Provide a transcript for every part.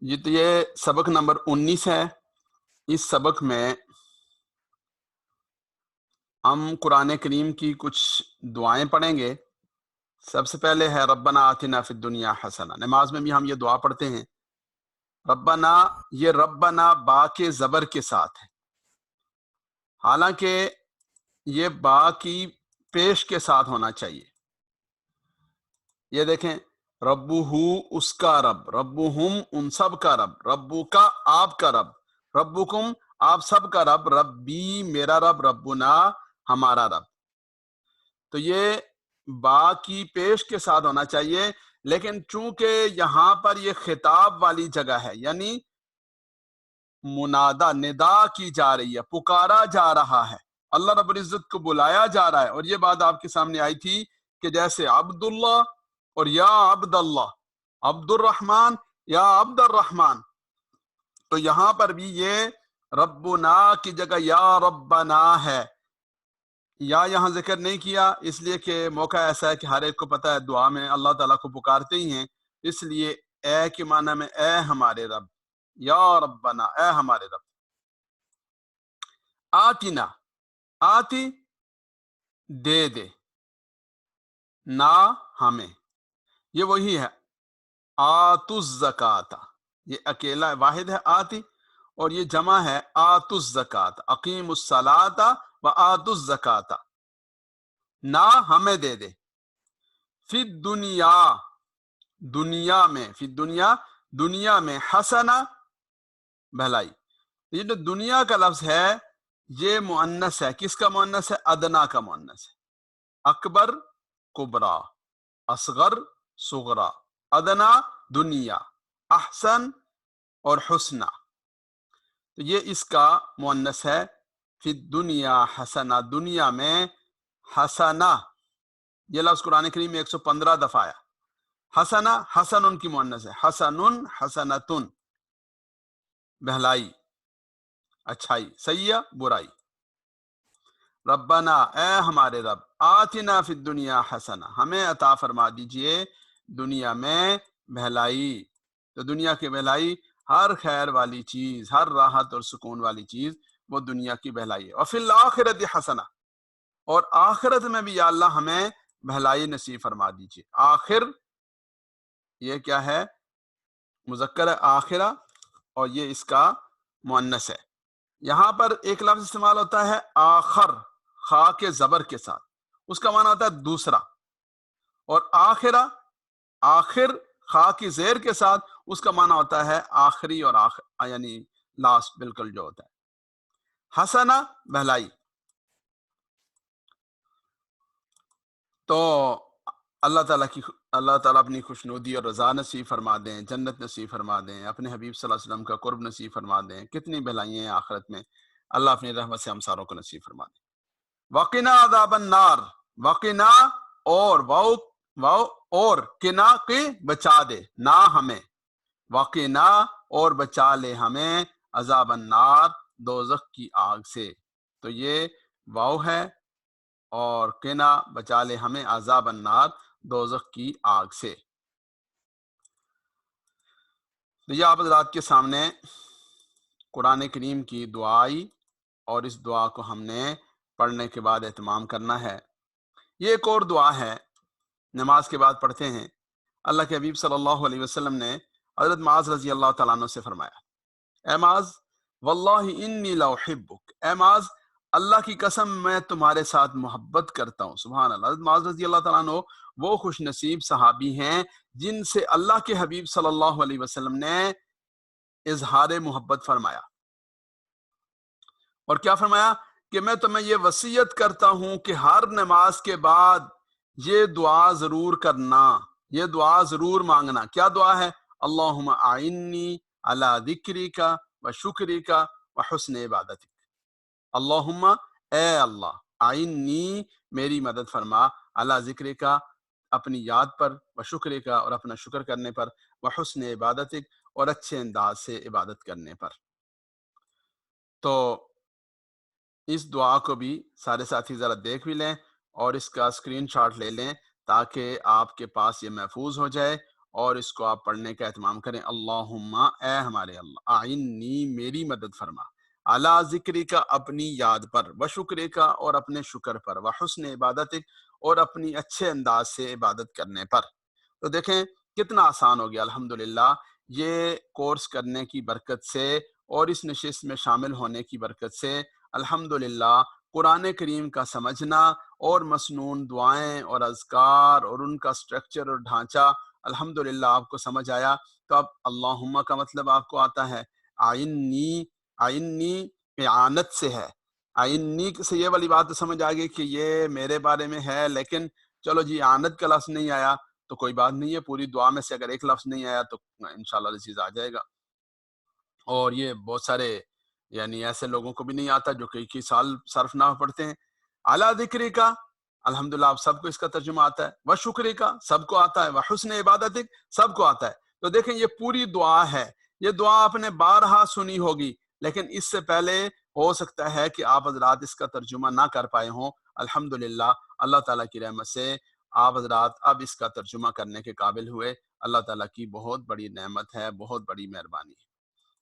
یہ سبق نمبر 19 ہے۔ اس سبق میں ہم قرآن کریم کی کچھ دعائیں پڑھیں گے۔ سب سے پہلے ہے ربنا آتنا فی الدنیا حسنہ۔ نماز میں بھی ہم یہ دعا پڑھتے ہیں۔ ربنا، یہ ربنا با کے زبر کے ساتھ ہے، حالانکہ یہ با کی پیش کے ساتھ ہونا چاہیے۔ یہ دیکھیں، ربہ اس کا رب، ربہم ان سب کا رب، ربو کا آپ کا رب، ربکم آپ سب کا رب، ربی میرا رب، ربنا ہمارا رب۔ تو یہ با کی پیش کے ساتھ ہونا چاہیے، لیکن چونکہ یہاں پر یہ خطاب والی جگہ ہے، یعنی منادا ندا کی جا رہی ہے، پکارا جا رہا ہے، اللہ رب العزت کو بلایا جا رہا ہے۔ اور یہ بات آپ کے سامنے آئی تھی کہ جیسے عبداللہ اور یا عبد اللہ، عبد الرحمن یا عبد الرحمن، تو یہاں پر بھی یہ ربنا کی جگہ یا ربنا ہے۔ یا یہاں ذکر نہیں کیا اس لیے کہ موقع ایسا ہے کہ ہر ایک کو پتہ ہے دعا میں اللہ تعالیٰ کو پکارتے ہی ہیں، اس لیے اے کے معنی میں اے ہمارے رب، یا ربنا اے ہمارے رب۔ آتنا، آتی دے دے، نا ہمیں، یہ وہی ہے آتو الزکات، یہ اکیلا واحد ہے آتی، اور یہ جمع ہے آتو الزکات، اقیم الصلاۃ و آتو الزکات، نا ہمیں دے دے۔ فی دنیا، دنیا میں، فی دنیا دنیا میں، حسنہ بھلائی۔ یہ جو دنیا کا لفظ ہے یہ مؤنث ہے، کس کا مؤنث ہے؟ ادنا کا مؤنث ہے۔ اکبر کبرا، اصغر صغرا، ادنا دنیا، احسن اور حسنہ، تو یہ اس کا مؤنث ہے۔ فی دنیا حسنہ، دنیا میں حسنہ، یہ لفظ قرآن کریم میں 115 دفعہ آیا۔ حسنہ حسن ان کی مؤنث ہے، حسن حسنتن بہلائی، اچھائی، سیئہ برائی۔ ربنا اے ہمارے رب، آتنا فی الدنیا حسنہ، ہمیں عطا فرما دیجئے دنیا میں بھلائی۔ تو دنیا کی بھلائی، ہر خیر والی چیز، ہر راحت اور سکون والی چیز وہ دنیا کی بھلائی ہے۔ وفی الآخرۃ حسنہ، اور آخرت میں بھی یا اللہ ہمیں بھلائی نصیب فرما دیجئے۔ آخر یہ کیا ہے؟ مذکر ہے آخرہ، اور یہ اس کا مؤنث ہے۔ یہاں پر ایک لفظ استعمال ہوتا ہے آخر، خا کے زبر کے ساتھ، اس کا معنی ہوتا ہے دوسرا، اور آخرہ، آخر خا کی زیر کے ساتھ، اس کا معنی ہوتا ہے آخری اور آخر، یعنی لاسٹ بالکل جو ہوتا ہے۔ حسنہ بھلائی۔ تو اللہ تعالیٰ اپنی خوشنودی اور رضا نصیب فرما دیں، جنت نصیب فرما دیں، اپنے حبیب صلی اللہ علیہ وسلم کا قرب نصیب فرما دیں۔ کتنی بھلائیاں ہیں آخرت میں، اللہ اپنی رحمت سے ہم ساروں کو نصیب فرما دیں۔ وقنا عذاب النار، وقنا اور واو اور کنا کے بچا دے، نہ ہمیں، وقنا اور بچا لے ہمیں، عذاب النار دوزخ کی آگ سے۔ تو یہ واو ہے، اور کنا بچا لے ہمیں عذاب النار دوزخ کی آگ سے۔ تو یہ آپ حضرات کے سامنے قرآن کریم کی دعائی، اور اس دعا کو ہم نے پڑھنے کے بعد اہتمام کرنا ہے۔ یہ ایک اور دعا ہے، نماز کے بعد پڑھتے ہیں۔ اللہ کے حبیب صلی اللہ علیہ وسلم نے حضرت معاذ رضی اللہ تعالیٰ عنہ سے فرمایا، اے معاذ واللہ انی لاحبک، اے معاذ اللہ کی قسم میں تمہارے ساتھ محبت کرتا ہوں۔ سبحان اللہ۔ حضرت معاذ رضی اللہ تعالیٰ عنہ وہ خوش نصیب صحابی ہیں جن سے اللہ کے حبیب صلی اللہ علیہ وسلم نے اظہار محبت فرمایا، اور کیا فرمایا کہ میں تمہیں یہ وصیت کرتا ہوں کہ ہر نماز کے بعد یہ دعا ضرور کرنا، یہ دعا ضرور مانگنا۔ کیا دعا ہے؟ اللہم اعنی علی ذکرک و شکرک و حسن عبادتک۔ اللہم اے اللہ، اعنی میری مدد فرما، علی ذکرک اپنی یاد پر، و شکرک اور اپنا شکر کرنے پر، و حسن عبادتک اور اچھے انداز سے عبادت کرنے پر۔ تو اس دعا کو بھی سارے ساتھی ذرا دیکھ بھی لیں، اور اس کا اسکرین شاٹ لے لیں تاکہ آپ کے پاس یہ محفوظ ہو جائے، اور اس کو آپ پڑھنے کا اہتمام کریں. اللہم اے ہمارے اللہ، اعنی میری مدد فرما، اعلیٰ ذکری کا اپنی یاد پر، و شکری کا اور اپنے شکر پر، و حسن عبادت اور اپنی اچھے انداز سے عبادت کرنے پر. تو دیکھیں کتنا آسان ہو گیا الحمدللہ. یہ کورس کرنے کی برکت سے اور اس نشست میں شامل ہونے کی برکت سے الحمدللہ قرآن کریم کا سمجھنا اور مسنون دعائیں اور اذکار اور ان کا سٹرکچر اور ڈھانچہ الحمدللہ آپ کو سمجھ آیا. تو اب اللہم کا مطلب آپ کو آتا ہے. آئنی، آئنی اعانت سے ہے. آئنی سے یہ والی بات تو سمجھ آ گئی کہ یہ میرے بارے میں ہے، لیکن چلو جی اعانت کا لفظ نہیں آیا تو کوئی بات نہیں ہے، پوری دعا میں سے اگر ایک لفظ نہیں آیا تو انشاءاللہ عزیز آ جائے گا. اور یہ بہت سارے یعنی ایسے لوگوں کو بھی نہیں آتا جو کئی سال صرف نحو پڑھتے ہیں. اعلیٰ ذکری کا الحمدللہ آپ سب کو اس کا ترجمہ آتا ہے، و شکری کا سب کو آتا ہے، و حسن عبادت سب کو آتا ہے. تو دیکھیں یہ پوری دعا ہے. یہ دعا آپ نے بارہا سنی ہوگی، لیکن اس سے پہلے ہو سکتا ہے کہ آپ حضرات اس کا ترجمہ نہ کر پائے ہوں. الحمدللہ اللہ تعالیٰ کی رحمت سے آپ حضرات اب اس کا ترجمہ کرنے کے قابل ہوئے. اللہ تعالیٰ کی بہت بڑی نعمت ہے، بہت بڑی مہربانی ہے.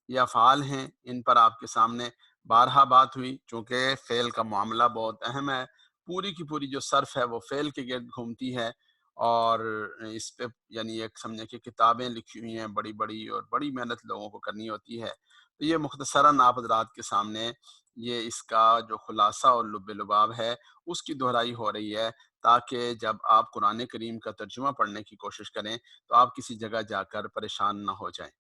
یہ افعال ہیں، ان پر آپ کے سامنے بارہا بات ہوئی. چونکہ فعل کا معاملہ بہت اہم ہے، پوری کی پوری جو صرف ہے وہ فعل کے گرد گھومتی ہے، اور اس پہ یعنی ایک سمجھے کہ کتابیں لکھی ہوئی ہیں بڑی بڑی، اور بڑی محنت لوگوں کو کرنی ہوتی ہے. تو یہ مختصراً آپ حضرات کے سامنے یہ اس کا جو خلاصہ اور لب لباب ہے اس کی دہرائی ہو رہی ہے، تاکہ جب آپ قرآن کریم کا ترجمہ پڑھنے کی کوشش کریں تو آپ کسی جگہ جا کر پریشان نہ ہو جائیں.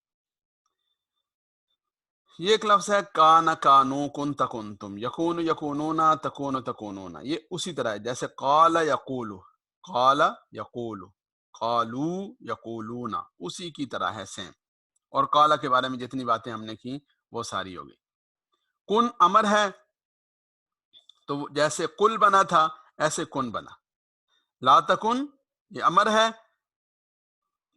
یہ ایک لفظ ہے کان کانو کن تکن تم، یکون یکونون تکون تکونون. یہ اسی طرح ہے جیسے قال یقول، قال یقول، قالو یقولون، اسی کی طرح ہے سیم. اور قال کے بارے میں جتنی باتیں ہم نے کی وہ ساری ہو گئی. کن امر ہے تو جیسے قل بنا تھا ایسے کن بنا. لا تکن یہ امر ہے،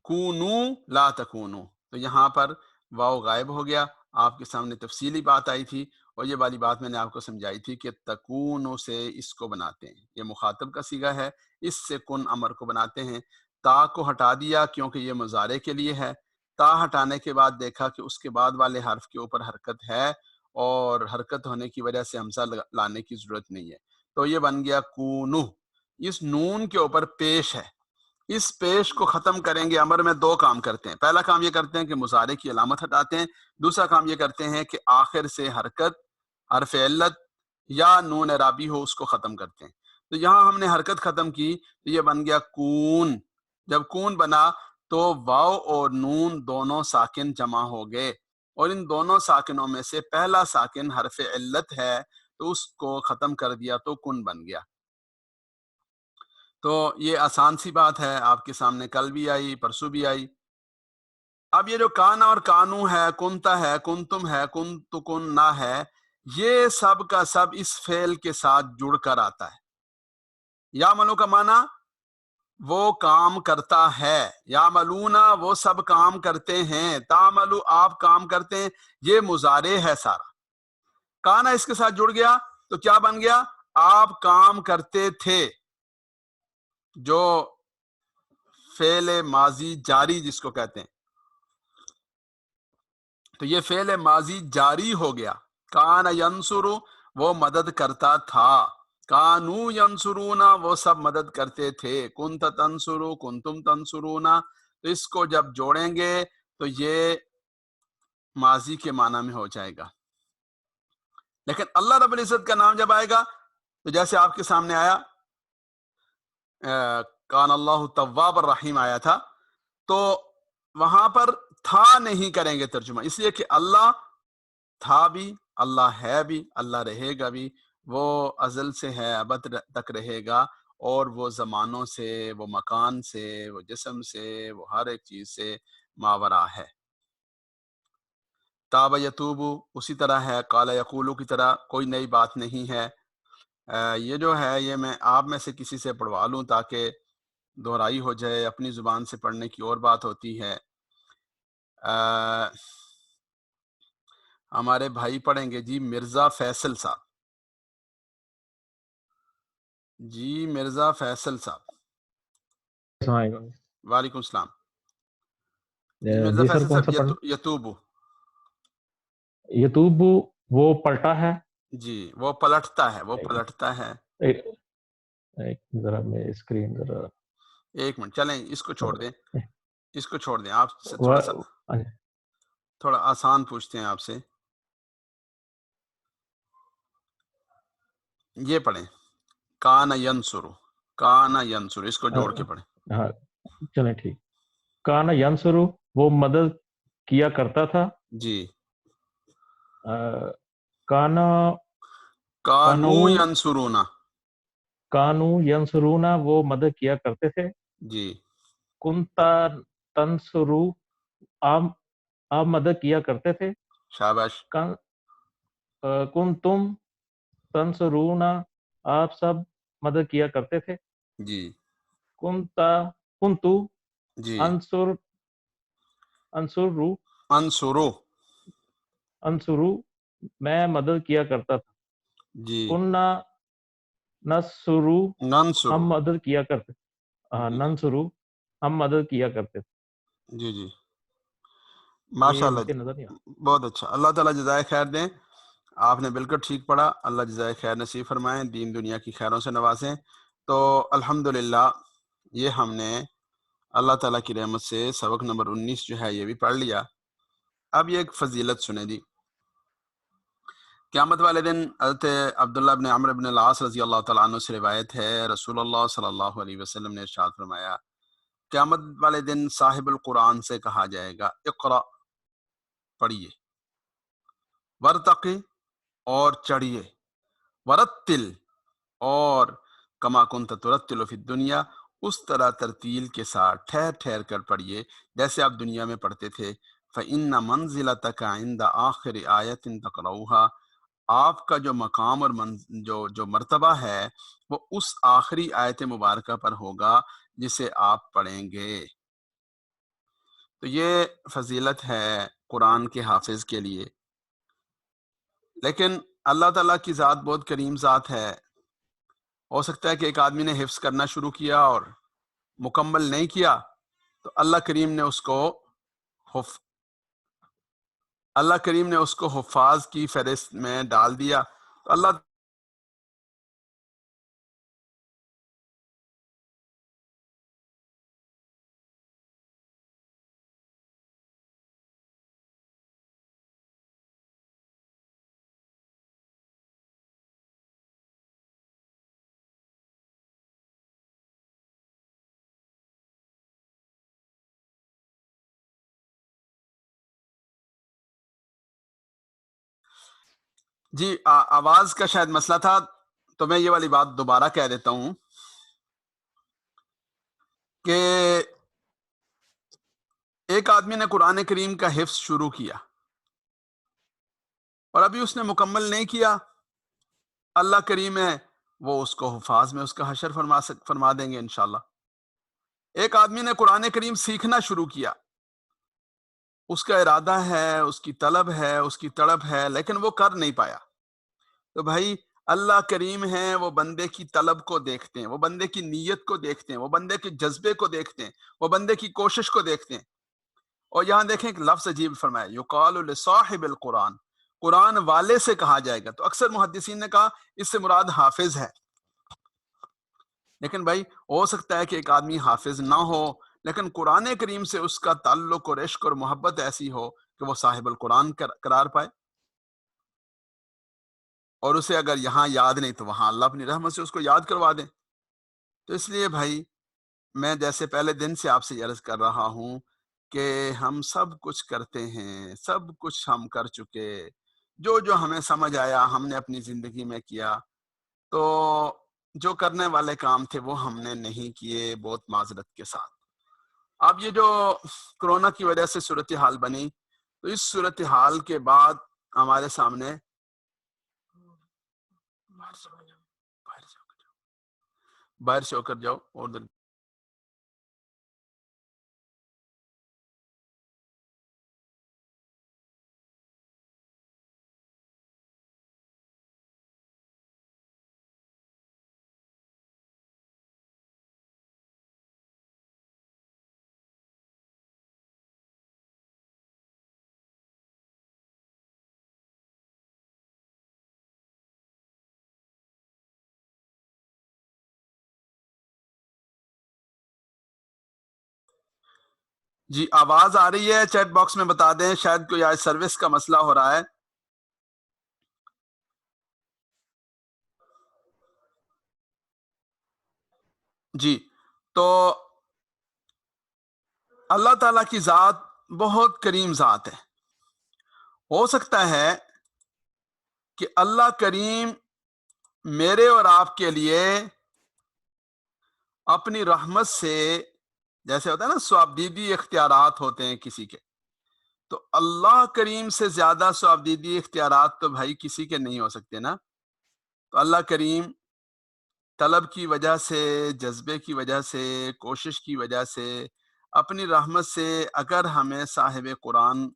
کونو لا تکونو، تو یہاں پر واو غائب ہو گیا. آپ کے سامنے تفصیلی بات آئی تھی، اور یہ والی بات میں نے آپ کو سمجھائی تھی کہ تکونو سے اس کو بناتے ہیں، یہ مخاطب کا صیغہ ہے، اس سے کن امر کو بناتے ہیں. تا کو ہٹا دیا کیونکہ یہ مضارع کے لیے ہے. تا ہٹانے کے بعد دیکھا کہ اس کے بعد والے حرف کے اوپر حرکت ہے، اور حرکت ہونے کی وجہ سے حمزہ لانے کی ضرورت نہیں ہے، تو یہ بن گیا کونو. اس نون کے اوپر پیش ہے، اس پیش کو ختم کریں گے. امر میں دو کام کرتے ہیں. پہلا کام یہ کرتے ہیں کہ مضارع کی علامت ہٹاتے ہیں. دوسرا کام یہ کرتے ہیں کہ آخر سے حرکت، حرف علت یا نون اعرابی ہو اس کو ختم کرتے ہیں. تو یہاں ہم نے حرکت ختم کی تو یہ بن گیا کون. جب کون بنا تو واو اور نون دونوں ساکن جمع ہو گئے، اور ان دونوں ساکنوں میں سے پہلا ساکن حرف علت ہے تو اس کو ختم کر دیا تو کن بن گیا. تو یہ آسان سی بات ہے، آپ کے سامنے کل بھی آئی، پرسوں بھی آئی. اب یہ جو کانا اور کانو ہے، کنتا ہے، کنتم ہے، کنتکن نہ ہے، یہ سب کا سب اس فعل کے ساتھ جڑ کر آتا ہے. یا ملو کا معنی وہ کام کرتا ہے، یا ملونا وہ سب کام کرتے ہیں، تعملو آپ کام کرتے ہیں، یہ مضارع ہے سارا. کانا اس کے ساتھ جڑ گیا تو کیا بن گیا؟ آپ کام کرتے تھے، جو فعل ماضی جاری جس کو کہتے ہیں، تو یہ فعل ماضی جاری ہو گیا. کان ینصرو وہ مدد کرتا تھا، کانو ینصرونا وہ سب مدد کرتے تھے، کنت تنصرو کنتم تنصرونا. تو اس کو جب جوڑیں گے تو یہ ماضی کے معنی میں ہو جائے گا. لیکن اللہ رب العزت کا نام جب آئے گا تو جیسے آپ کے سامنے آیا کان اللہ تواب الرحیم آیا تھا، تو وہاں پر تھا نہیں کریں گے ترجمہ، اس لیے کہ اللہ تھا بھی، اللہ ہے بھی، اللہ رہے گا بھی. وہ ازل سے ہے، ابد تک رہے گا، اور وہ زمانوں سے، وہ مکان سے، وہ جسم سے، وہ ہر ایک چیز سے ماورا ہے. تاب یتوبو اسی طرح ہے، قال یقولو کی طرح، کوئی نئی بات نہیں ہے. یہ جو ہے یہ میں آپ میں سے کسی سے پڑھوا لوں تاکہ دہرائی ہو جائے. اپنی زبان سے پڑھنے کی اور بات ہوتی ہے. ہمارے بھائی پڑھیں گے جی مرزا فیصل صاحب. جی مرزا فیصل صاحب. السلام علیکم. وعلیکم السلام. جی مرزا جی سر، فیصل کون صاحب سا پڑھنا؟ یتوبو. یتوب وہ پلٹا ہے. جی وہ پلٹتا ہے، وہ ایک پلٹتا ہے. ایک- ایک ذرا میں اسکرین ذرا ایک منٹ چلیں اس کو چھوڑ دیں، اس کو چھوڑ دیں. آپ سے و- تھوڑا آسان پوچھتے ہیں آپ سے. یہ پڑھیں کان ینصرو، کان ینصرو، اس کو جوڑ کے پڑھیں. ہاں چلیں ٹھیک. کانا ینصرو وہ مدد کیا کرتا تھا. جی کانا کانو کانو ینصرونا. کانو ینصرونا وہ مدد کیا کرتے تھے. جی کنتا تنصرو آپ مدد کیا کرتے تھے. شاباش. کن تم تنصرونا آپ سب مدد کیا کرتے تھے. جی کنتو جی انصر انصرو انصرو. انصرو میں مدد کیا کرتا تھا. جی کننا نصرو ننصرو. ہم مدد کیا کرتے. ہاں جی ننصرو ہم مدد کیا کرتے تھے. جی جی ماشاء یہ اللہ. مجھے نظر نہیں بہت اچھا، اللہ تعالیٰ جزائے خیر دیں. آپ نے بالکل ٹھیک پڑھا. اللہ جزائے خیر نصیب فرمائیں، دین دنیا کی خیروں سے نوازیں. تو الحمدللہ یہ ہم نے اللہ تعالیٰ کی رحمت سے سبق نمبر 19 جو ہے یہ بھی پڑھ لیا. اب یہ ایک فضیلت سنیں جی. قیامت والے دن حضرت عبداللہ بن عمرو بن العاص رضی اللہ تعالیٰ عنہ سے روایت ہے، رسول اللہ صلی اللہ علیہ وسلم نے ارشاد فرمایا قیامت والے دن صاحب القرآن سے کہا جائے گا اقرأ، پڑھیے، ورتقی، اور چڑھیے، ورتل، اور کما کنت ترتل فی الدنیا، اس طرح ترتیل کے ساتھ ٹھہر ٹھہر کر پڑھیے جیسے آپ دنیا میں پڑھتے تھے. فإن منزلتک عند آخر آیت تقرؤها، آپ کا جو مقام اور جو مرتبہ ہے وہ اس آخری آیت مبارکہ پر ہوگا جسے آپ پڑھیں گے. تو یہ فضیلت ہے قرآن کے حافظ کے لیے. لیکن اللہ تعالیٰ کی ذات بہت کریم ذات ہے. ہو سکتا ہے کہ ایک آدمی نے حفظ کرنا شروع کیا اور مکمل نہیں کیا تو اللہ کریم نے اس کو حفاظ کی فہرست میں ڈال دیا. تو اللہ جی آواز کا شاید مسئلہ تھا، تو میں یہ والی بات دوبارہ کہہ دیتا ہوں کہ ایک آدمی نے قرآن کریم کا حفظ شروع کیا اور ابھی اس نے مکمل نہیں کیا، اللہ کریم ہے وہ اس کو حفاظ میں اس کا حشر فرما دیں گے انشاءاللہ. ایک آدمی نے قرآن کریم سیکھنا شروع کیا، اس کا ارادہ ہے، اس کی طلب ہے، اس کی تڑپ ہے، لیکن وہ کر نہیں پایا. تو بھائی اللہ کریم ہیں، وہ بندے کی طلب کو دیکھتے ہیں، وہ بندے کی نیت کو دیکھتے ہیں، وہ بندے کے جذبے کو دیکھتے ہیں، وہ بندے کی کوشش کو دیکھتے ہیں. اور یہاں دیکھیں ایک لفظ عجیب فرمایا، یقال لصاحب القرآن، قرآن والے سے کہا جائے گا. تو اکثر محدثین نے کہا اس سے مراد حافظ ہے. لیکن بھائی ہو سکتا ہے کہ ایک آدمی حافظ نہ ہو لیکن قرآن کریم سے اس کا تعلق اور عشق اور محبت ایسی ہو کہ وہ صاحب القرآن قرار پائے، اور اسے اگر یہاں یاد نہیں تو وہاں اللہ اپنی رحمت سے اس کو یاد کروا دیں. تو اس لیے بھائی میں جیسے پہلے دن سے آپ سے عرض کر رہا ہوں کہ ہم سب کچھ کرتے ہیں، سب کچھ ہم کر چکے، جو ہمیں سمجھ آیا ہم نے اپنی زندگی میں کیا. تو جو کرنے والے کام تھے وہ ہم نے نہیں کیے، بہت معذرت کے ساتھ. اب یہ جو کرونا کی وجہ سے صورتحال بنی، تو اس صورتحال کے بعد ہمارے سامنے باہر سے ہو کر جاؤ اور جی آواز آ رہی ہے؟ چیٹ باکس میں بتا دیں، شاید کوئی آج سروس کا مسئلہ ہو رہا ہے. جی تو اللہ تعالیٰ کی ذات بہت کریم ذات ہے. ہو سکتا ہے کہ اللہ کریم میرے اور آپ کے لیے اپنی رحمت سے، جیسے ہوتا ہے نا ثوابدیدی اختیارات ہوتے ہیں کسی کے، تو اللہ کریم سے زیادہ ثوابدیدی اختیارات تو بھائی کسی کے نہیں ہو سکتے نا. تو اللہ کریم طلب کی وجہ سے، جذبے کی وجہ سے، کوشش کی وجہ سے، اپنی رحمت سے اگر ہمیں صاحب قرآن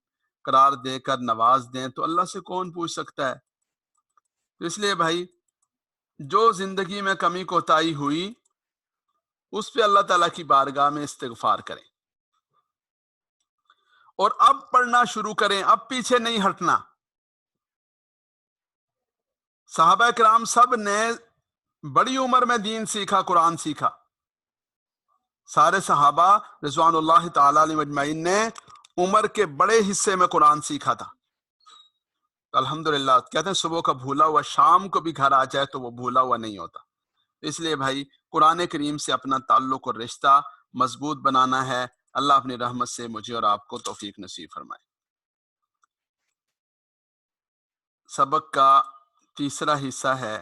قرار دے کر نواز دیں تو اللہ سے کون پوچھ سکتا ہے. تو اس لیے بھائی جو زندگی میں کمی کوتاہی ہوئی اس پہ اللہ تعالیٰ کی بارگاہ میں استغفار کریں اور اب پڑھنا شروع کریں، اب پیچھے نہیں ہٹنا. صحابہ کرام سب نے بڑی عمر میں دین سیکھا، قرآن سیکھا. سارے صحابہ رضوان اللہ تعالی علیہ اجمعین نے عمر کے بڑے حصے میں قرآن سیکھا تھا. الحمدللہ کہتے ہیں صبح کا بھولا ہوا شام کو بھی گھر آ جائے تو وہ بھولا ہوا نہیں ہوتا. اس لیے بھائی قرآن کریم سے اپنا تعلق اور رشتہ مضبوط بنانا ہے. اللہ اپنی رحمت سے مجھے اور آپ کو توفیق نصیب فرمائے. سبق کا تیسرا حصہ ہے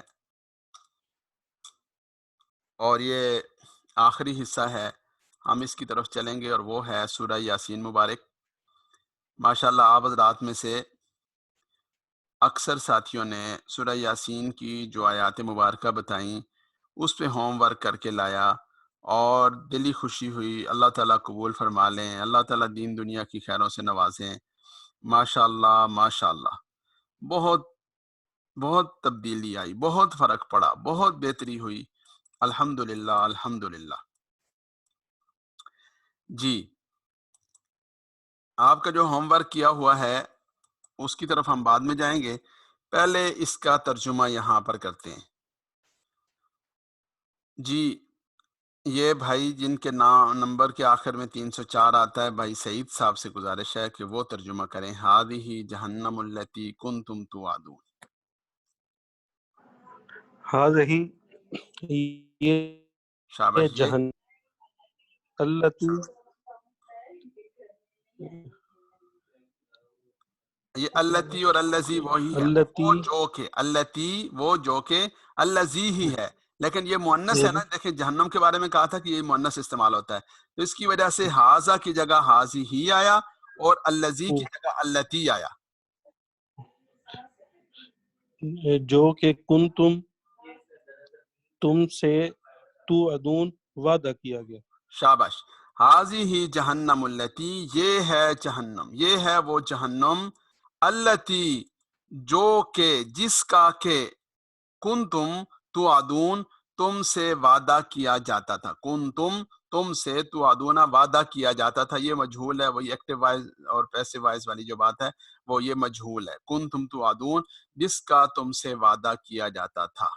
اور یہ آخری حصہ ہے، ہم اس کی طرف چلیں گے اور وہ ہے سورہ یاسین مبارک. ماشاءاللہ آپ حضرات میں سے اکثر ساتھیوں نے سورہ یاسین کی جو آیات مبارکہ بتائیں اس پہ ہوم ورک کر کے لایا اور دلی خوشی ہوئی. اللہ تعالیٰ قبول فرما لیں، اللہ تعالیٰ دین دنیا کی خیروں سے نوازیں. ماشاءاللہ ماشاءاللہ بہت بہت تبدیلی آئی، بہت فرق پڑا، بہت بہتری ہوئی. الحمدللہ الحمدللہ. جی آپ کا جو ہوم ورک کیا ہوا ہے اس کی طرف ہم بعد میں جائیں گے، پہلے اس کا ترجمہ یہاں پر کرتے ہیں. جی یہ بھائی جن کے نمبر کے آخر میں 304 آتا ہے، بھائی سعید صاحب سے گزارش ہے کہ وہ ترجمہ کریں. ہذہ جہنم التی کنتم توعدون. هذه شاباش جی. جہنم التی یہ التی اور الذی وہی ہے، وہ جو کہ التی وہ جو کہ الذی ہی ہے، لیکن یہ مؤنث ہے نا. دیکھیں جہنم کے بارے میں کہا تھا کہ یہ مؤنث استعمال ہوتا ہے، تو اس کی وجہ سے ہاذا کی جگہ ہاذی ہی آیا اور الذی کی جگہ التی آیا. جو کہ کن تم سے تو ادون وعدہ کیا گیا. شاباش. ہاذی ہی جہنم التی، یہ ہے جہنم، یہ ہے وہ جہنم التی جو کہ جس کا کہ کنتم توعدون تم سے وعدہ کیا جاتا تھا. کنتم تم سے توعدون وعدہ کیا جاتا تھا، یہ مجہول ہے. وہی ایکٹیو وائز اور پیسو وائز والی جو بات ہے وہ یہ مجہول ہے. کنتم توعدون جس کا تم سے وعدہ کیا جاتا تھا.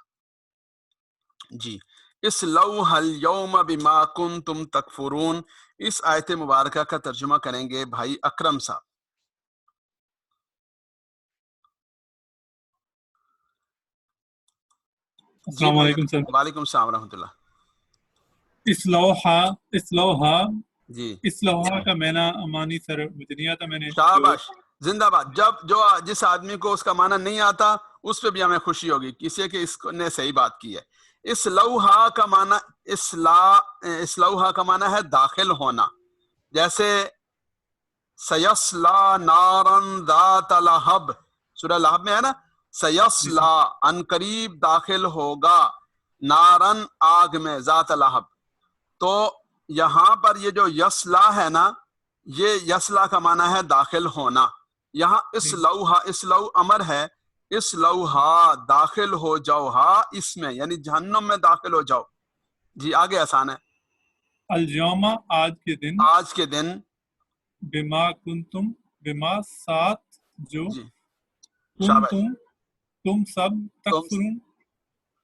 جی اصلوها اليوم بما کنتم تکفرون. اس آیت مبارکہ کا ترجمہ کریں گے بھائی اکرم صاحب. السلام علیکم سر. وعلیکم السلام ورحمۃ اللہ. اسلوہا جی اسلوہا کا معنی مانی سر مجھے نہیں آتا. میں نے شاباش زندہ باد. جس آدمی کو اس کا معنی نہیں آتا اس پہ بھی ہمیں خوشی ہوگی کسی کہ اس نے صحیح بات کی ہے. اصلوہا کا معنی اصلوہا کا معنی ہے داخل ہونا، جیسے سیصلا نارن ذات لہب، سورہ لہب میں ہے نا، سیصلا ان قریب داخل ہوگا، نارن آگ میں، ذات لہب. تو یہاں پر یہ جو یصلا ہے نا، یہ یصلا کا معنی ہے داخل ہونا. یہاں اسلوہا، اسلو امر ہے، اسلوہا داخل ہو جاؤ، ہا اس میں یعنی جہنم میں داخل ہو جاؤ. جی آگے آسان ہے. اليوم آج کے دن، آج کے دن، بما کنتم بما ساتھ جو جی شاباش. کنتم تم سب تم تکفرون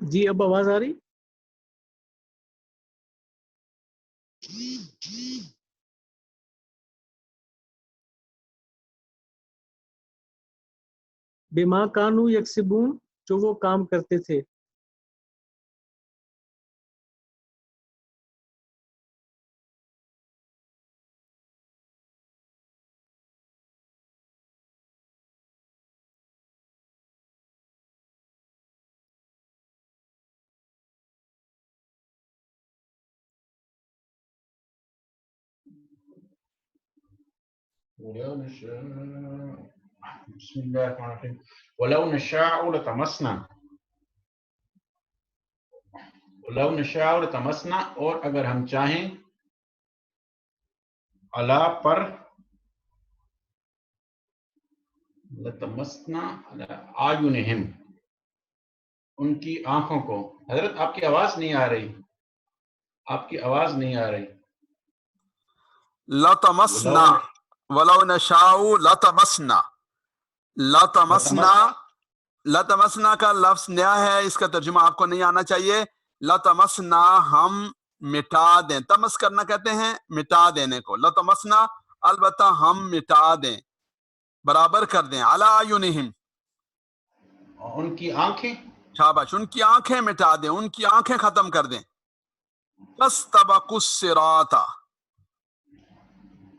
جی اب آواز آ رہی؟ بما کانو یکسبون، جو وہ کام کرتے تھے. بسم اللہ الرحمن الرحیم ولو نشاء لطمسنا، ولو نشاء لطمسنا، اور اگر ہم چاہیں علا پر، لطمسنا اعینہم، ان کی آنکھوں کو. حضرت آپ کی آواز نہیں آ رہی، آپ کی آواز نہیں آ رہی. لطمسنا، ولو نشاء لطمسنا، لطمسنا، لطمسنا کا لفظ نیا ہے، اس کا ترجمہ آپ کو نہیں آنا چاہیے. لطمسنا ہم مٹا دیں، تمس کرنا کہتے ہیں مٹا دینے کو. لطمسنا البتہ ہم مٹا دیں، برابر کر دیں. علی اعینہم، ان کی آنکھیں، شاباش، ان کی آنکھیں مٹا دیں، ان کی آنکھیں ختم کر دیں. فاستبقوا الصراط،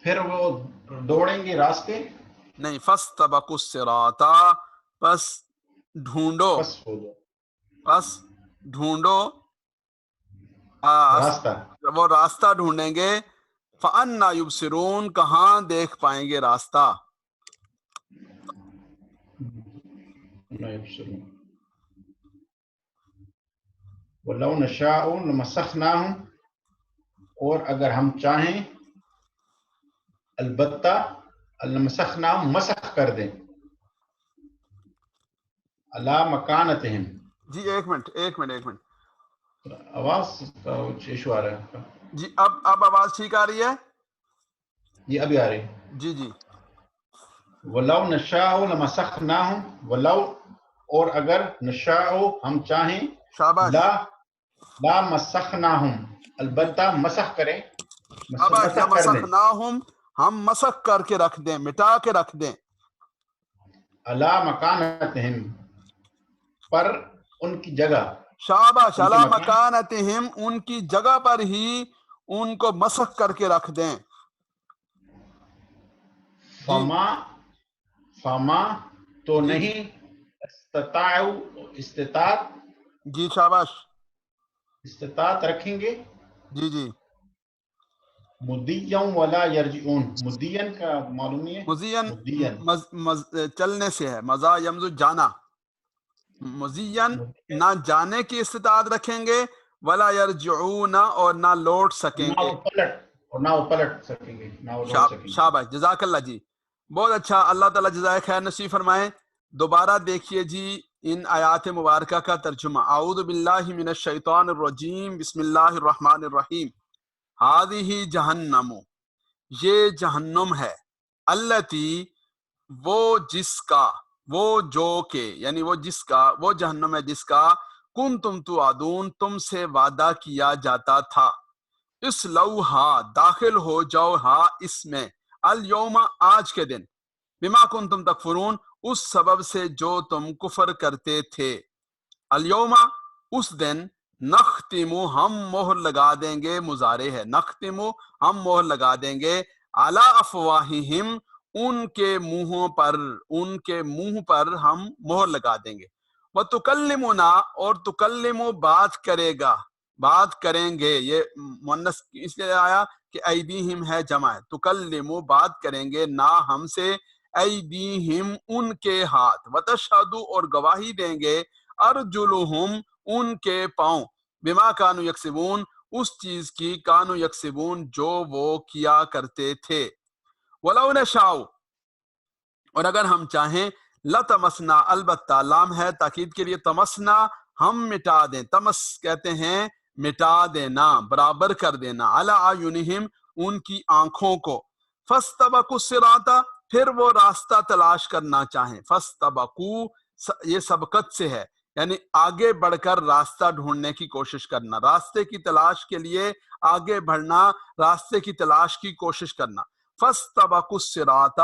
پھر وہ دوڑیں گے راستے. نہیں، فاستبقوا الصراط، پس ڈھونڈو، بس ہو جائے پس ڈھونڈو راستہ. وہ راستہ ڈھونڈیں گے. فَأَنَّا يُبْصِرُونَ، کہاں دیکھ پائیں گے راستہ. لا يبصرون. ولو نشاء لمسخناہم، اور اگر ہم چاہیں البتہ لمسخناہم مسخ کر دیں، علی مکانتہم. جی ایک منٹ. آواز کا ایشو آ رہا ہے. جی اب آواز ٹھیک آ رہی ہے؟ یہ ابھی آ رہی. جی ولو نشاء لمسخناہم، ولو، اور اگر نشاء ہم چاہیں، شاباش، لا مسخناہم، البتہ مسخ کریں، شاباش. مسخ کر دیں، مسخناہم، ہم مسخ کر کے رکھ دیں، مٹا کے رکھ دیں. علی مکانتہم، پر ان کی جگہ. شاباش، ان کی علی مکان، مکانتہم، ان کی جگہ پر ہی ان کو مسخ کر کے رکھ دیں. فما تو جی نہیں، استطاعت، جی شاباش، استطاعت رکھیں گے. جی مدین ولا یرجعون، مدین کا معلوم نہیں ہے. مزین، مدین چلنے سے ہے، مزا یمزو جانا. مزین نہ جانے کی استطاعت رکھیں گے، ولا یرجعون، اور نہ لوٹ سکیں گے. نہ وہ پلٹ سکیں گے، نہ وہ لوٹ سکیں گے. شاباش، جزاک اللہ جی، بہت اچھا. اللہ تعالیٰ جزائے خیر نصیب فرمائے. دوبارہ دیکھیے جی ان آیات مبارکہ کا ترجمہ. اعوذ باللہ من الشیطان الرجیم، بسم اللہ الرحمن الرحیم. ہذہ جہنم، یہ جہنم ہے. التی، وہ جس کا، وہ جو کہ، یعنی وہ جس کا، وہ جہنم ہے جس کا کنتم توعدون، تم سے وعدہ کیا جاتا تھا. اصلوہا، داخل ہو جاؤ ہا اس میں، الیوم، آج کے دن، بما کنتم تکفرون، اس سبب سے جو تم کفر کرتے تھے. الیوم، اس دن، نختم، ہم مہر لگا دیں گے، مضارع ہے، نختم، ہم مہر لگا دیں گے، علی افواہہم، ان کے منہوں پر، ان کے منہ پر ہم مہر لگا دیں گے. وتکلمنا، اور تکلم بات کرے گا، بات کریں گے. یہ مؤنث اس لیے آیا کہ ایدیہم ہے، جمع ہے. تکلم، بات کریں گے، نا ہم سے، ایدیہم، ان کے ہاتھ. وتشہد، اور گواہی دیں گے، ارجلہم، ان کے پاؤں، بما کانوا یکسبون، اس چیز کی، کانوا یکسبون، جو وہ کیا کرتے تھے. ولو نشاء، اور اگر ہم چاہیں، لتمسنا، البتہ لام ہے تاکید کے لیے، تمسنا، ہم مٹا دیں. تمس کہتے ہیں مٹا دینا، برابر کر دینا. علی اعینہم، ان کی آنکھوں کو. فاستبقوا الصراط، پھر وہ راستہ تلاش کرنا چاہیں. فاستبقوا، یہ سبقت سے ہے، یعنی آگے بڑھ کر راستہ ڈھونڈنے کی کوشش کرنا، راستے کی تلاش کے لیے آگے بڑھنا، راستے کی تلاش کی کوشش کرنا۔ فاستبقوا الصراط،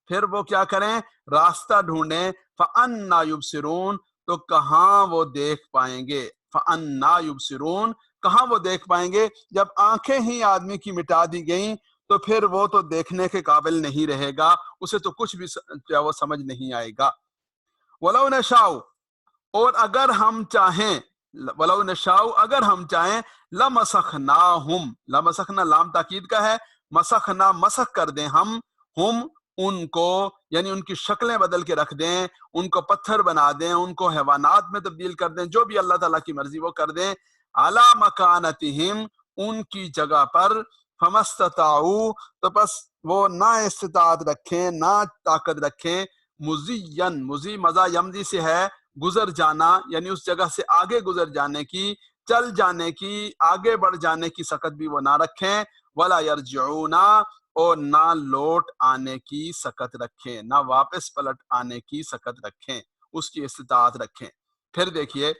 پھر وہ کیا کریں؟ راستہ ڈھونڈیں۔ فأنى يبصرون، تو کہاں وہ دیکھ پائیں گے؟ فأنى يبصرون، کہاں وہ دیکھ پائیں گے؟ جب آنکھیں ہی آدمی کی مٹا دی گئیں تو پھر وہ تو دیکھنے کے قابل نہیں رہے گا، اسے تو کچھ بھی وہ سمجھ نہیں آئے گا۔ وَلَوْ نَشَاءُ، اور اگر ہم چاہیں، وَلَوْ نَشَاءُ، اگر ہم چاہیں، لَمَسَخْنَاهُمْ، لَمَسَخْنَا لام تاکید کا ہے، مسخنا مسخ کر دیں ہم، ہم ان کو، یعنی ان کی شکلیں بدل کے رکھ دیں، ان کو پتھر بنا دیں، ان کو حیوانات میں تبدیل کر دیں، جو بھی اللہ تعالیٰ کی مرضی وہ کر دیں، علی مکانتہم، ان کی جگہ پر، فمستطاعوا، تو بس وہ نہ استطاعت رکھیں، نہ طاقت رکھیں، مزین، مزی مزا یمزی سے ہے گزر جانا، یعنی اس جگہ سے آگے گزر جانے کی، چل جانے کی، آگے بڑھ جانے کی سخت بھی وہ نہ رکھیں، ولا یرجعون، اور نہ لوٹ آنے کی سخت رکھیں، نہ واپس پلٹ آنے کی سخت رکھیں، اس کی استطاعت رکھیں۔ پھر دیکھیے،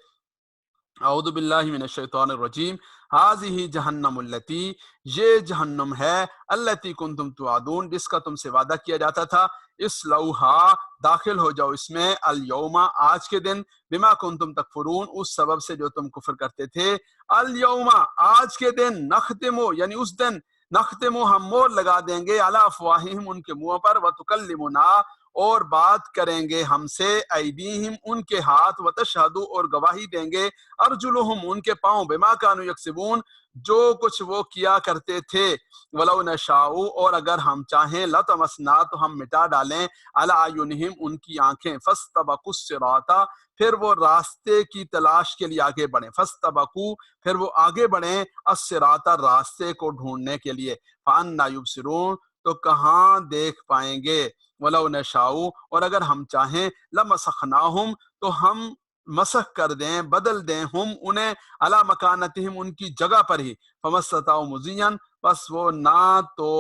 اعوذ باللہ من الشیطان الرجیم، ہذہ جہنم التی، یہ جہنم ہے، التی کنتم توعدون، جس کا تم سے وعدہ کیا جاتا تھا، اصلوہا، داخل ہو جاؤ اس میں، الیوم، آج کے دن، بما کنتم تکفرون، اس سبب سے جو تم کفر کرتے تھے، الیوم، آج کے دن، نختمو، یعنی اس دن، نختمو، ہم مور لگا دیں گے، علی افواہہم، ان کے منہ پر، وتکلمنا، اور بات کریں گے ہم سے، ایدیہم، ان کے ہاتھ، وتشہدو، اور گواہی دیں گے، ارجلہم، ان کے پاؤں، بما کانوا یکسبون، جو کچھ وہ کیا کرتے تھے، ولو نشاء، اور اگر ہم چاہیں، لطمسنا، تو ہم مٹا ڈالیں، علی اعینہم، ان کی آنکھیں، فاستبقوا الصراط، پھر وہ راستے کی تلاش کے لیے آگے بڑھیں، فاستبقوا، پھر وہ آگے بڑھیں، الصراط، راستے کو ڈھونڈنے کے لیے، فأنى یبصرون، تو کہاں دیکھ پائیں گے، ولو نشاء، اور اگر ہم چاہیں، لمسخناہم، تو ہم مسخ کر دیں، بدل دیں، ہم انہیں، علی مکانتہم، ان کی جگہ پر ہی، فمستطاعوا مضین، بس وہ نہ تو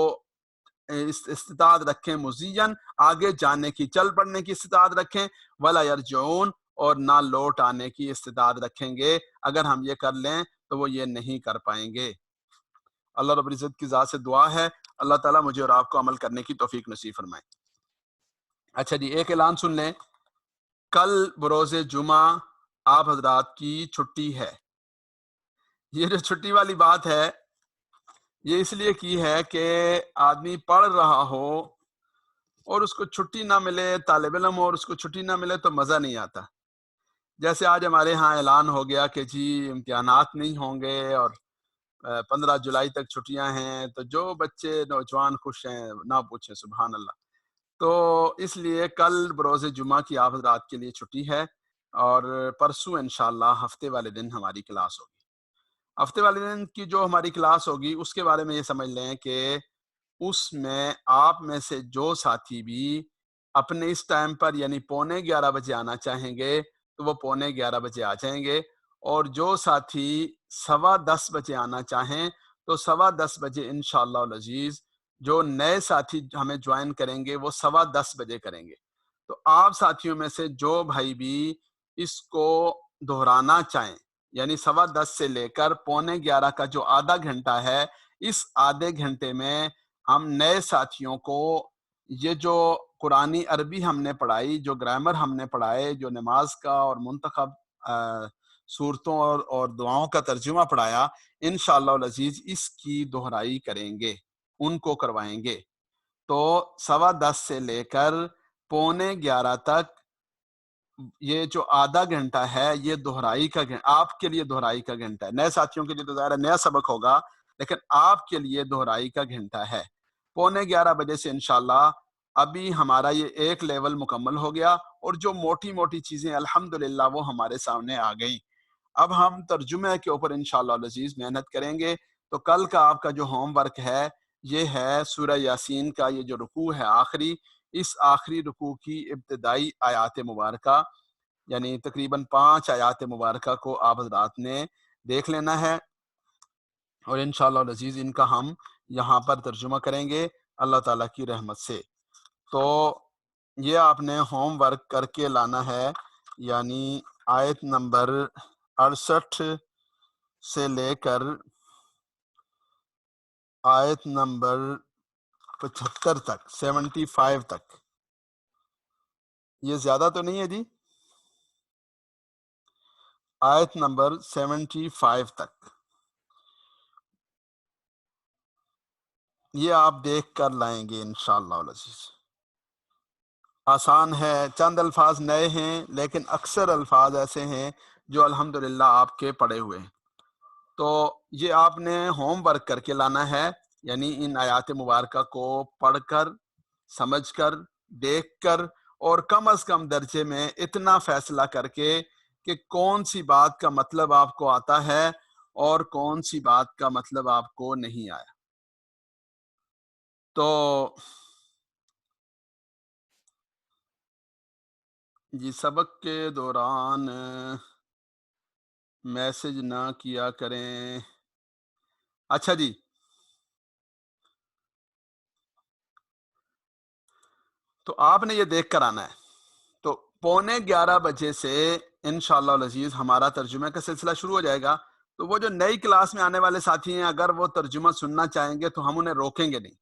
استطاعت رکھیں، مضین، آگے جانے کی، چل پڑنے کی استطاعت رکھیں، ولا یرجعون، اور نہ لوٹ آنے کی استطاعت رکھیں گے، اگر ہم یہ کر لیں تو وہ یہ نہیں کر پائیں گے۔ اللہ رب العزت کی ذات سے دعا ہے، اللہ تعالیٰ مجھے اور آپ کو عمل کرنے کی توفیق نصیب فرمائے۔ اچھا جی، ایک اعلان سن لیں، کل بروز جمعہ آپ حضرات کی چھٹی ہے۔ یہ جو چھٹی والی بات ہے، یہ اس لیے کی ہے کہ آدمی پڑھ رہا ہو اور اس کو چھٹی نہ ملے، طالب علم ہو اور اس کو چھٹی نہ ملے تو مزہ نہیں آتا۔ جیسے آج ہمارے ہاں اعلان ہو گیا کہ جی امتحانات نہیں ہوں گے اور 15 جولائی تک چھٹیاں ہیں، تو جو بچے نوجوان خوش ہیں نہ پوچھیں، سبحان اللہ۔ تو اس لیے کل بروز جمعہ کی آپ حضرات کے لیے چھٹی ہے، اور پرسوں انشاءاللہ ہفتے والے دن ہماری کلاس ہوگی۔ ہفتے والے دن کی جو ہماری کلاس ہوگی اس کے بارے میں یہ سمجھ لیں کہ اس میں آپ میں سے جو ساتھی بھی اپنے اس ٹائم پر یعنی 11:45 بجے آنا چاہیں گے تو وہ 11:45 بجے آ جائیں گے، اور جو ساتھی 10:15 بجے آنا چاہیں تو 10:15 بجے انشاءاللہ العزیز جو نئے ساتھی ہمیں جوائن کریں گے وہ 10:15 بجے کریں گے۔ تو آپ ساتھیوں میں سے جو بھائی بھی اس کو دہرانا چاہیں، یعنی 10:15 سے لے کر 11:45 کا جو آدھا گھنٹہ ہے، اس آدھے گھنٹے میں ہم نئے ساتھیوں کو یہ جو قرآنی عربی ہم نے پڑھائی، جو گرامر ہم نے پڑھائے، جو نماز کا اور منتخب صورتوں اور دعاؤں کا ترجمہ پڑھایا، انشاءاللہ العزیز اس کی دہرائی کریں گے، ان کو کروائیں گے۔ تو 10:15 سے لے کر 11:45 تک یہ جو آدھا گھنٹہ ہے یہ دہرائی کا آپ کے لیے دہرائی کا گھنٹہ ہے۔ نئے ساتھیوں کے لیے تو ظاہر ہے نیا سبق ہوگا، لیکن آپ کے لیے دہرائی کا گھنٹہ ہے۔ 11:45 بجے سے انشاءاللہ ابھی ہمارا یہ ایک لیول مکمل ہو گیا، اور جو موٹی موٹی چیزیں الحمدللہ وہ ہمارے سامنے آ گئیں۔ اب ہم ترجمے کے اوپر انشاءاللہ العزیز محنت کریں گے۔ تو کل کا آپ کا جو ہوم ورک ہے یہ ہے سورہ یاسین کا یہ جو رکوع ہے آخری، اس آخری رکوع کی ابتدائی آیات مبارکہ، یعنی تقریباً 5 آیات مبارکہ کو آپ حضرات نے دیکھ لینا ہے، اور انشاءاللہ العزیز ان کا ہم یہاں پر ترجمہ کریں گے اللہ تعالیٰ کی رحمت سے۔ تو یہ آپ نے ہوم ورک کر کے لانا ہے، یعنی آیت نمبر 68 سے لے کر آیت نمبر 75 تک، 75 تک. یہ زیادہ تو نہیں ہے جی؟ آیت نمبر 75 تک یہ آپ دیکھ کر لائیں گے انشاءاللہ العزیز. آسان ہے، چند الفاظ نئے ہیں لیکن اکثر الفاظ ایسے ہیں جو الحمدللہ آپ کے پڑھے ہوئے ہیں. تو یہ آپ نے ہوم ورک کر کے لانا ہے، یعنی ان آیات مبارکہ کو پڑھ کر، سمجھ کر، دیکھ کر، اور کم از کم درجے میں اتنا فیصلہ کر کے کہ کون سی بات کا مطلب آپ کو آتا ہے اور کون سی بات کا مطلب آپ کو نہیں آیا. تو جی سبق کے دوران میسج نہ کیا کریں. اچھا جی، تو آپ نے یہ دیکھ کر آنا ہے. تو 11:15 بجے سے انشاءاللہ العزیز ہمارا ترجمہ کا سلسلہ شروع ہو جائے گا. تو وہ جو نئی کلاس میں آنے والے ساتھی ہیں، اگر وہ ترجمہ سننا چاہیں گے تو ہم انہیں روکیں گے نہیں.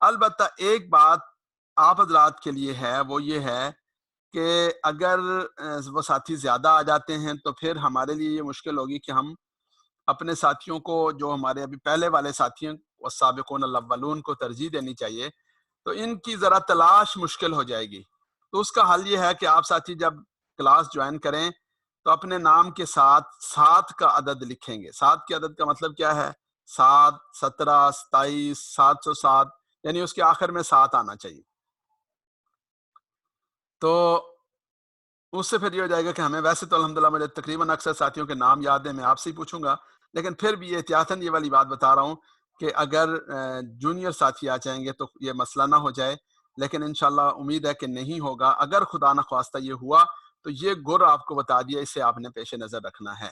البتہ ایک بات آپ حضرات کے لیے ہے، وہ یہ ہے کہ اگر وہ ساتھی زیادہ آ جاتے ہیں تو پھر ہمارے لیے یہ مشکل ہوگی کہ ہم اپنے ساتھیوں کو، جو ہمارے ابھی پہلے والے ساتھی ہیں، والسابقون الاولون کو ترجیح دینی چاہیے. تو ان کی ذرا تلاش مشکل ہو جائے گی. تو اس کا حل یہ ہے کہ آپ ساتھی جب کلاس جوائن کریں تو اپنے نام کے ساتھ 7 کا عدد لکھیں گے. 7 کے عدد کا مطلب کیا ہے؟ 7، 17، 27، 707، یعنی اس کے آخر میں 7 آنا چاہیے. تو اس سے پھر یہ ہو جائے گا کہ ہمیں، ویسے تو الحمدللہ مجھے تقریباً اکثر ساتھیوں کے نام یاد ہیں، میں آپ سے ہی پوچھوں گا، لیکن پھر بھی احتیاطاً یہ والی بات بتا رہا ہوں کہ اگر جونیئر ساتھی آ جائیں گے تو یہ مسئلہ نہ ہو جائے. لیکن انشاءاللہ امید ہے کہ نہیں ہوگا. اگر خدا نخواستہ یہ ہوا تو یہ گر آپ کو بتا دیا، اسے آپ نے پیش نظر رکھنا ہے.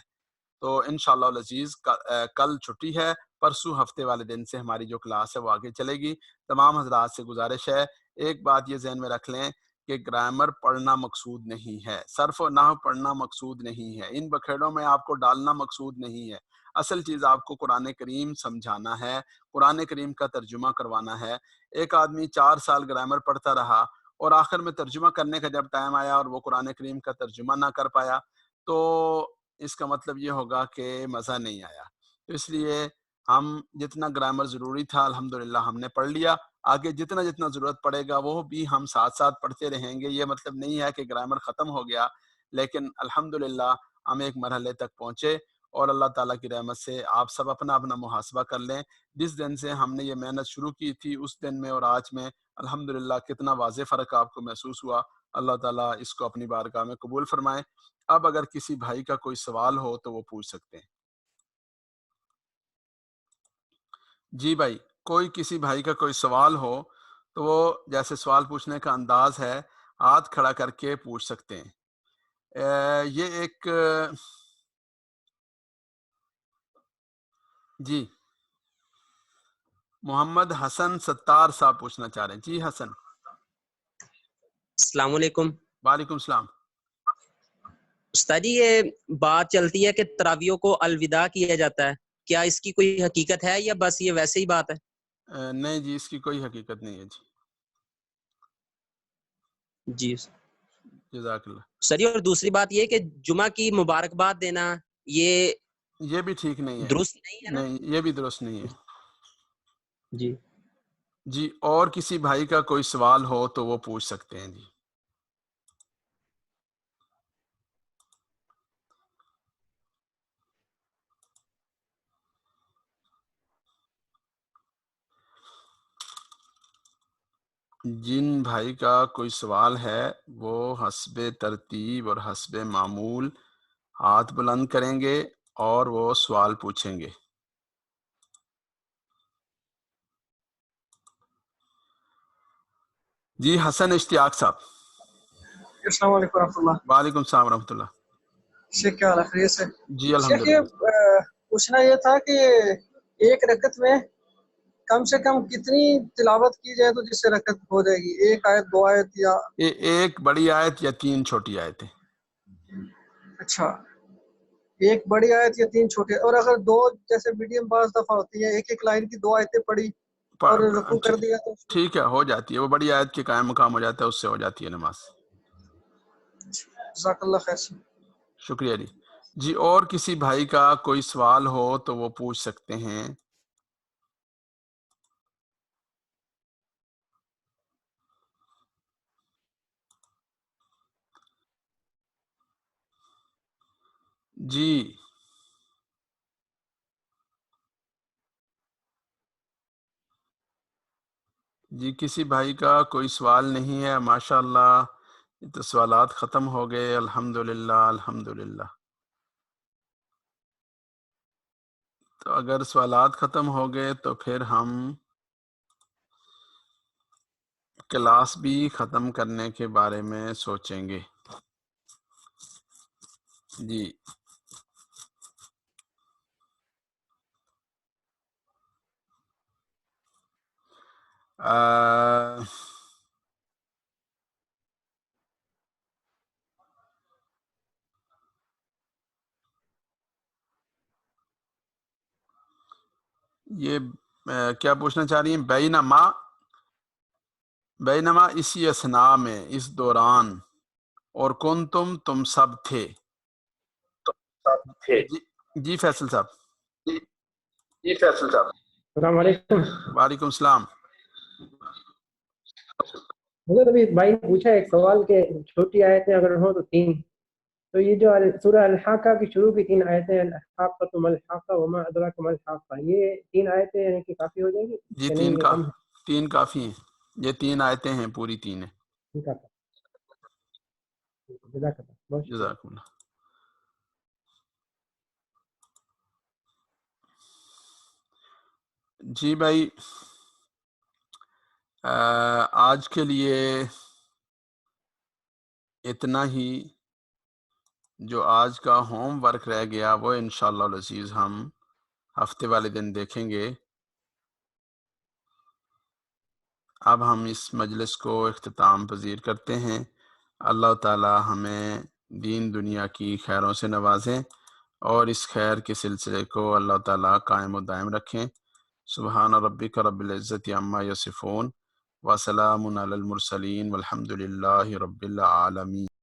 تو انشاءاللہ العزیز کل چھٹی ہے، پرسوں ہفتے والے دن سے ہماری جو کلاس ہے وہ آگے چلے گی. تمام حضرات سے گزارش ہے، ایک بات یہ ذہن میں رکھ لیں کہ گرامر پڑھنا مقصود نہیں ہے، صرف و نحو پڑھنا مقصود نہیں ہے، ان بکھیڑوں میں آپ کو ڈالنا مقصود نہیں ہے. اصل چیز آپ کو قرآن کریم سمجھانا ہے، قرآن کریم کا ترجمہ کروانا ہے. ایک آدمی 4 سال گرامر پڑھتا رہا اور آخر میں ترجمہ کرنے کا جب ٹائم آیا اور وہ قرآن کریم کا ترجمہ نہ کر پایا تو اس کا مطلب یہ ہوگا کہ مزہ نہیں آیا. تو اس لیے ہم جتنا گرامر ضروری تھا الحمدللہ ہم نے پڑھ لیا. آگے جتنا جتنا ضرورت پڑے گا وہ بھی ہم ساتھ ساتھ پڑھتے رہیں گے. یہ مطلب نہیں ہے کہ گرامر ختم ہو گیا، لیکن الحمدللہ ہم ایک مرحلے تک پہنچے. اور اللہ تعالیٰ کی رحمت سے آپ سب اپنا اپنا محاسبہ کر لیں. جس دن سے ہم نے یہ محنت شروع کی تھی اس دن میں اور آج میں الحمدللہ کتنا واضح فرق آپ کو محسوس ہوا. اللہ تعالیٰ اس کو اپنی بارگاہ میں قبول فرمائے. اب اگر کسی بھائی کا کوئی سوال ہو تو وہ پوچھ سکتے ہیں. جی بھائی، کوئی کسی بھائی کا کوئی سوال ہو تو وہ جیسے سوال پوچھنے کا انداز ہے ہاتھ کھڑا کر کے پوچھ سکتے ہیں. یہ ایک جی محمد حسن ستار صاحب پوچھنا چاہ رہے ہیں. جی حسن. السلام علیکم. وعلیکم السلام. استاد جی، یہ بات چلتی ہے کہ تراویحوں کو الوداع کیا جاتا ہے، کیا اس کی کوئی حقیقت ہے یا بس یہ ویسے ہی بات ہے؟ نہیں جی، اس کی کوئی حقیقت نہیں ہے جی. جی جزاک اللہ. سر، اور دوسری بات یہ کہ جمعہ کی مبارکباد دینا یہ بھی ٹھیک نہیں ہے. درست نہیں ہے نا؟ نہیں، یہ بھی درست نہیں ہے جی. جی. اور کسی بھائی کا کوئی سوال ہو تو وہ پوچھ سکتے ہیں. جی جن بھائی کا کوئی سوال ہے وہ حسب ترتیب اور حسب معمول ہاتھ بلند کریں گے اور وہ سوال پوچھیں گے. جی حسن اشتیاق صاحب. السلام علیکم ورحمۃ اللہ. وعلیکم السلام ورحمۃ اللہ. شیخ کیا حال ہے؟ خیریت سے؟ جی شیخ، الحمدللہ. یہ پوچھنا یہ تھا کہ ایک رکعت میں کم سے کم کتنی تلاوت کی جائے تو جس سے رکعت ہو جائے گی؟ 1 آیت، 2 آیت، یا ایک بڑی آیت یا 3 چھوٹی آیتیں؟ اچھا، ایک بڑی آیت یا 3 چھوٹے، اور اگر 2 جیسے میڈیم بعض دفعہ ہوتی ہے، ایک لائن کی 2 آیتیں پڑھی اور رکوع کر دیا تو ٹھیک ہے، ہو جاتی ہے، وہ بڑی آیت کے قائم مقام ہو جاتا ہے، اس سے ہو جاتی ہے نماز۔ جزاک اللہ خیر سے۔ شکریہ جی۔ جی اور کسی بھائی کا کوئی سوال ہو تو وہ پوچھ سکتے ہیں۔ جی جی کسی بھائی کا کوئی سوال نہیں ہے؟ ماشاء اللہ، یہ تو سوالات ختم ہو گئے، الحمدللہ الحمدللہ۔ تو اگر سوالات ختم ہو گئے تو پھر ہم کلاس بھی ختم کرنے کے بارے میں سوچیں گے۔ جی یہ کیا پوچھنا چاہ رہی ہیں؟ بینما اسی اثناء میں، اس دوران، اور تم سب تھے۔ جی فیصل صاحب۔ السلام علیکم۔ وعلیکم السلام۔ حضرت ابھی بھائی نے پوچھا ایک سوال کہ چھوٹی آیتیں اگر ہوں تو 3، تو یہ جو سورہ الحاقہ کی شروع کی 3 آیتیں، الحاقۃ ما الحاقہ وما ادراک ما الحاقہ، یہ 3 آیتیں یعنی کہ کافی ہو جائیں گی؟ جی کہ نہیں یہ کم ہے؟ 3 کافی ہیں، یہ 3 آیتیں ہیں، پوری 3 ہیں۔ ٹھیک ہے، جزاک اللہ، بہت شکریہ۔ جزاک اللہ۔ جی بھائی آج کے لیے اتنا ہی۔ جو آج کا ہوم ورک رہ گیا وہ انشاءاللہ العزیز ہم ہفتے والے دن دیکھیں گے۔ اب ہم اس مجلس کو اختتام پذیر کرتے ہیں۔ اللہ تعالی ہمیں دین دنیا کی خیروں سے نوازیں اور اس خیر کے سلسلے کو اللہ تعالی قائم و دائم رکھیں۔ سبحان ربک رب العزت عما یصفون وسلام علی المرسلین والحمد للہ رب العالمین۔